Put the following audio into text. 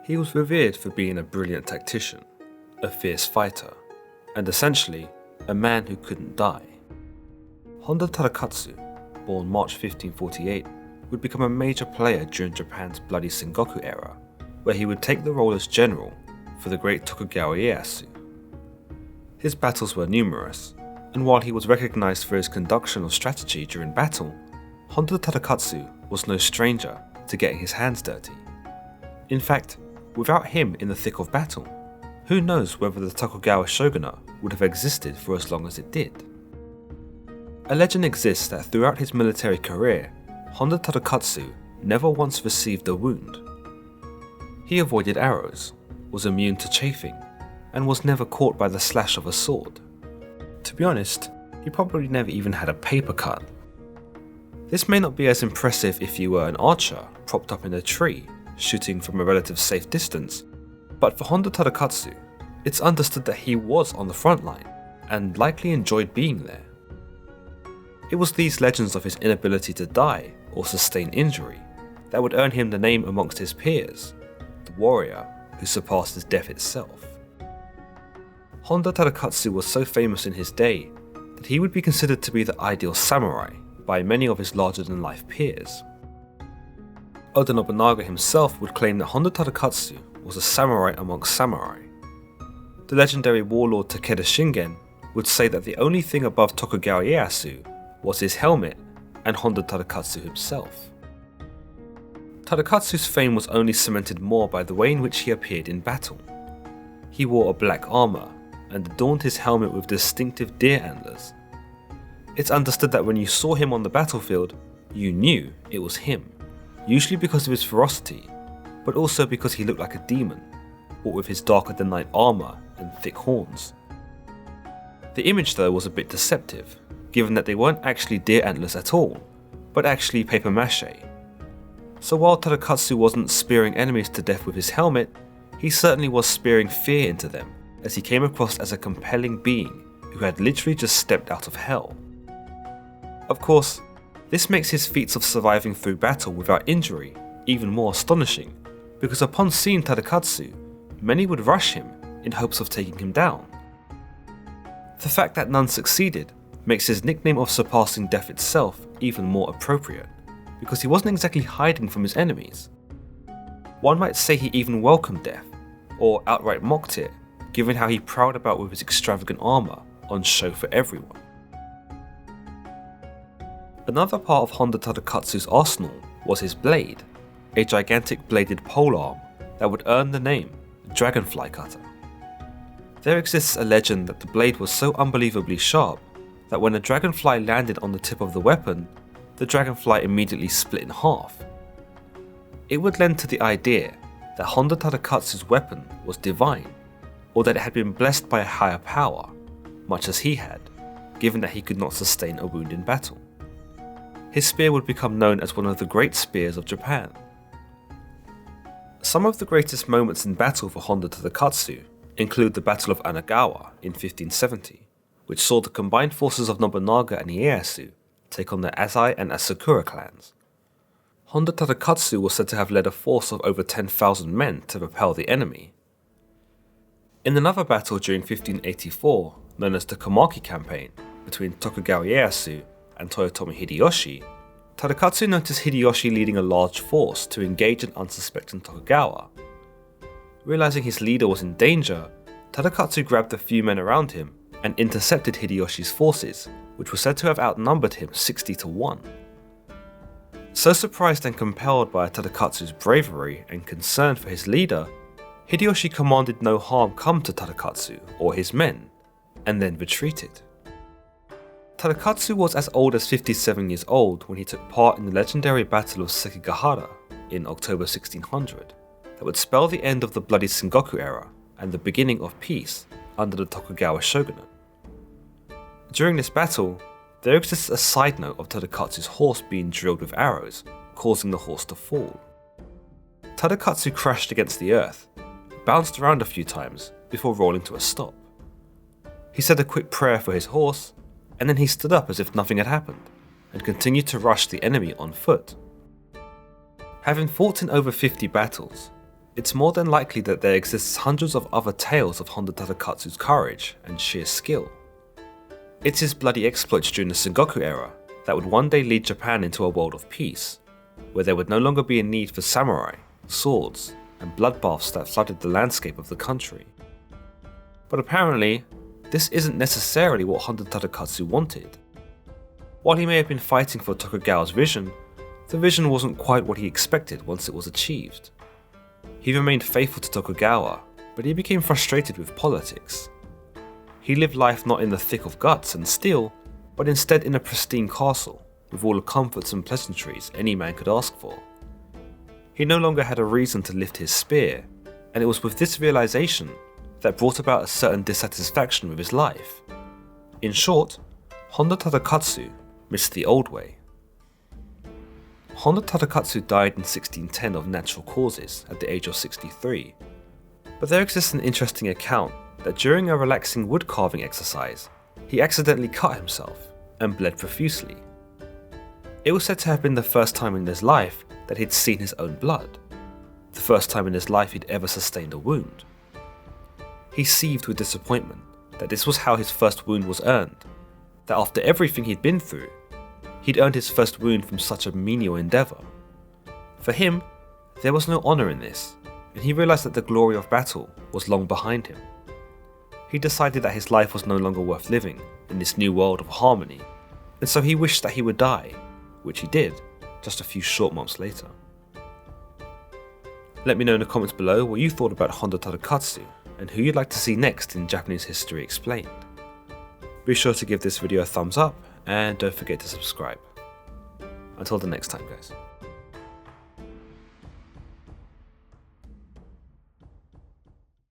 He was revered for being a brilliant tactician, a fierce fighter, and essentially a man who couldn't die. Honda Tadakatsu, born March 1548, would become a major player during Japan's Bloody Sengoku era, where he would take the role as general for the great Tokugawa Ieyasu. His battles were numerous, and while he was recognized for his conduction of strategy during battle, Honda Tadakatsu was no stranger to getting his hands dirty. In fact, without him in the thick of battle, who knows whether the Tokugawa shogunate would have existed for as long as it did. A legend exists that throughout his military career, Honda Tadakatsu never once received a wound. He avoided arrows, was immune to chafing, and was never caught by the slash of a sword. To be honest, he probably never even had a paper cut. This may not be as impressive if you were an archer propped up in a tree, shooting from a relative safe distance, but for Honda Tadakatsu, it's understood that he was on the front line, and likely enjoyed being there. It was these legends of his inability to die or sustain injury that would earn him the name amongst his peers, the warrior who surpassed his death itself. Honda Tadakatsu was so famous in his day that he would be considered to be the ideal samurai by many of his larger-than-life peers. Oda Nobunaga himself would claim that Honda Tadakatsu was a samurai amongst samurai. The legendary warlord Takeda Shingen would say that the only thing above Tokugawa Ieyasu was his helmet and Honda Tadakatsu himself. Tadakatsu's fame was only cemented more by the way in which he appeared in battle. He wore a black armour and adorned his helmet with distinctive deer antlers. It's understood that when you saw him on the battlefield, you knew it was him, usually because of his ferocity, but also because he looked like a demon, what with his darker-than-night armour and thick horns. The image though was a bit deceptive, given that they weren't actually deer antlers at all, but actually paper mache. So while Tadakatsu wasn't spearing enemies to death with his helmet, he certainly was spearing fear into them, as he came across as a compelling being who had literally just stepped out of hell. Of course, this makes his feats of surviving through battle without injury even more astonishing, because upon seeing Tadakatsu, many would rush him in hopes of taking him down. The fact that none succeeded makes his nickname of surpassing death itself even more appropriate, because he wasn't exactly hiding from his enemies. One might say he even welcomed death, or outright mocked it, given how he prowled about with his extravagant armour on show for everyone. Another part of Honda Tadakatsu's arsenal was his blade, a gigantic bladed polearm that would earn the name Dragonfly Cutter. There exists a legend that the blade was so unbelievably sharp that when a dragonfly landed on the tip of the weapon, the dragonfly immediately split in half. It would lend to the idea that Honda Tadakatsu's weapon was divine, or that it had been blessed by a higher power, much as he had, given that he could not sustain a wound in battle. His spear would become known as one of the great spears of Japan. Some of the greatest moments in battle for Honda Tadakatsu include the Battle of Anegawa in 1570, which saw the combined forces of Nobunaga and Ieyasu take on the Azai and Asakura clans. Honda Tadakatsu was said to have led a force of over 10,000 men to repel the enemy. In another battle during 1584, known as the Komaki Campaign, between Tokugawa Ieyasu and Toyotomi Hideyoshi, Tadakatsu noticed Hideyoshi leading a large force to engage an unsuspecting Tokugawa. Realizing his leader was in danger, Tadakatsu grabbed a few men around him and intercepted Hideyoshi's forces, which were said to have outnumbered him 60-1. So surprised and compelled by Tadakatsu's bravery and concern for his leader, Hideyoshi commanded no harm come to Tadakatsu or his men, and then retreated. Tadakatsu was as old as 57 years old when he took part in the legendary Battle of Sekigahara in October 1600, that would spell the end of the Bloody Sengoku era and the beginning of peace under the Tokugawa shogunate. During this battle, there exists a side note of Tadakatsu's horse being drilled with arrows, causing the horse to fall. Tadakatsu crashed against the earth, bounced around a few times before rolling to a stop. He said a quick prayer for his horse, and then he stood up as if nothing had happened, and continued to rush the enemy on foot. Having fought in over 50 battles, it's more than likely that there exists hundreds of other tales of Honda Tadakatsu's courage and sheer skill. It's his bloody exploits during the Sengoku era that would one day lead Japan into a world of peace, where there would no longer be a need for samurai, swords, and bloodbaths that flooded the landscape of the country. But apparently, this isn't necessarily what Honda Tadakatsu wanted. While he may have been fighting for Tokugawa's vision, the vision wasn't quite what he expected once it was achieved. He remained faithful to Tokugawa, but he became frustrated with politics. He lived life not in the thick of guts and steel, but instead in a pristine castle, with all the comforts and pleasantries any man could ask for. He no longer had a reason to lift his spear, and it was with this realization that brought about a certain dissatisfaction with his life. In short, Honda Tadakatsu missed the old way. Honda Tadakatsu died in 1610 of natural causes at the age of 63, but there exists an interesting account that during a relaxing wood carving exercise, he accidentally cut himself and bled profusely. It was said to have been the first time in his life that he'd seen his own blood, the first time in his life he'd ever sustained a wound. He seethed with disappointment that this was how his first wound was earned, that after everything he'd been through, he'd earned his first wound from such a menial endeavour. For him, there was no honour in this, and he realised that the glory of battle was long behind him. He decided that his life was no longer worth living in this new world of harmony, and so he wished that he would die, which he did, just a few short months later. Let me know in the comments below what you thought about Honda Tadakatsu, and who you'd like to see next in Japanese History Explained. Be sure to give this video a thumbs up, and don't forget to subscribe. Until the next time, guys.